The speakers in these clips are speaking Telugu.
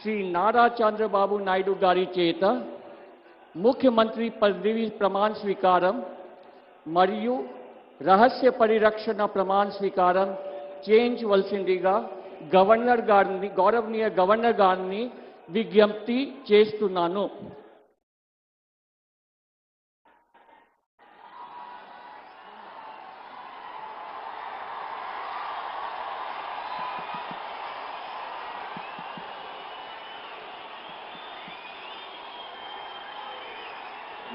శ్రీ నారా చంద్రబాబు నాయుడు గారి చేత ముఖ్యమంత్రి పదవి ప్రమాణ స్వీకారం మరియు రహస్య పరిరక్షణ ప్రమాణ స్వీకారం చేయించవలసిందిగా గౌరవనీయ గవర్నర్ గారిని విజ్ఞప్తి చేస్తున్నాను.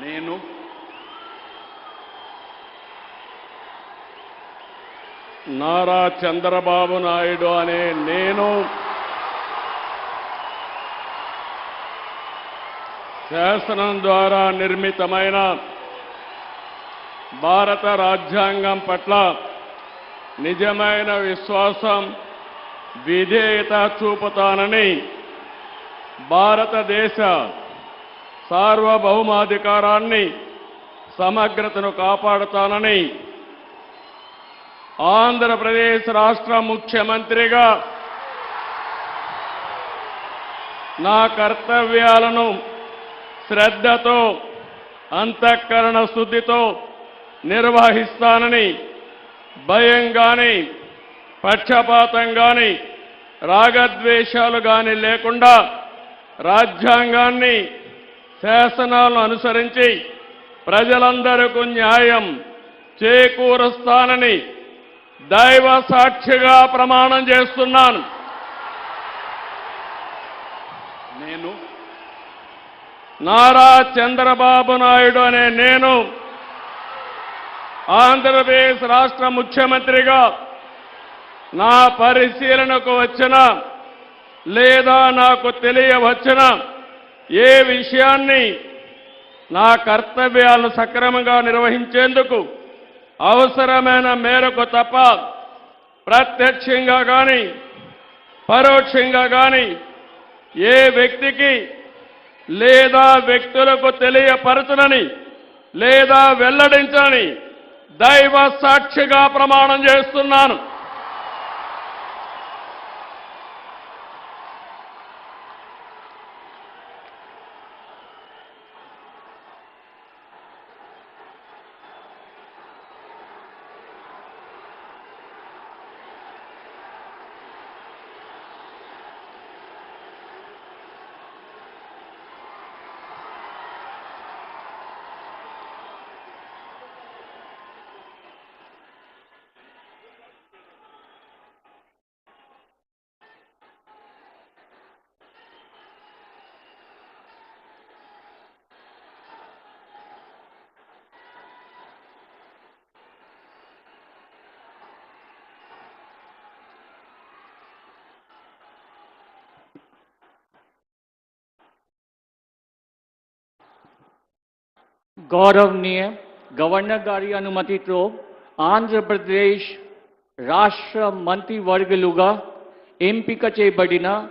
నేను నారా చంద్రబాబు నాయుడు అనే నేను శాసనం ద్వారా నిర్మితమైన భారత రాజ్యాంగం పట్ల నిజమైన విశ్వాసం, విధేయత చూపుతానని, భారతదేశ సార్వభౌమాధికారాన్ని, సమగ్రతను కాపాడుతానని, ఆంధ్రప్రదేశ్ రాష్ట్ర ముఖ్యమంత్రిగా నా కర్తవ్యాలను శ్రద్ధతో, అంతఃకరణ శుద్ధితో నిర్వహిస్తానని, భయం గాని, పక్షపాతం గాని, రాగద్వేషాలు గాని లేకుండా రాజ్యాంగాన్ని, శాసనాలను అనుసరించి ప్రజలందరికీ న్యాయం చేకూరుస్తానని దైవ సాక్షిగా ప్రమాణం చేస్తున్నాను. నేను నారా చంద్రబాబు నాయుడు అనే నేను ఆంధ్రప్రదేశ్ రాష్ట్ర ముఖ్యమంత్రిగా నా పరిశీలనకు వచ్చిన లేదా నాకు తెలియవచ్చిన ఏ విషయాన్ని నా కర్తవ్యాలను సక్రమంగా నిర్వహించేందుకు అవసరమైన మేరకు తప్ప ప్రత్యక్షంగా కానీ పరోక్షంగా కానీ ఏ వ్యక్తికి లేదా వ్యక్తులకు తెలియపరచనని లేదా వెల్లడించని దైవ సాక్షిగా ప్రమాణం చేస్తున్నాను. గౌరవనీయ గవర్నర్ గారి అనుమతితో ఆంధ్రప్రదేశ్ రాష్ట్ర మంత్రివర్గులుగా ఎంపిక చేయబడిన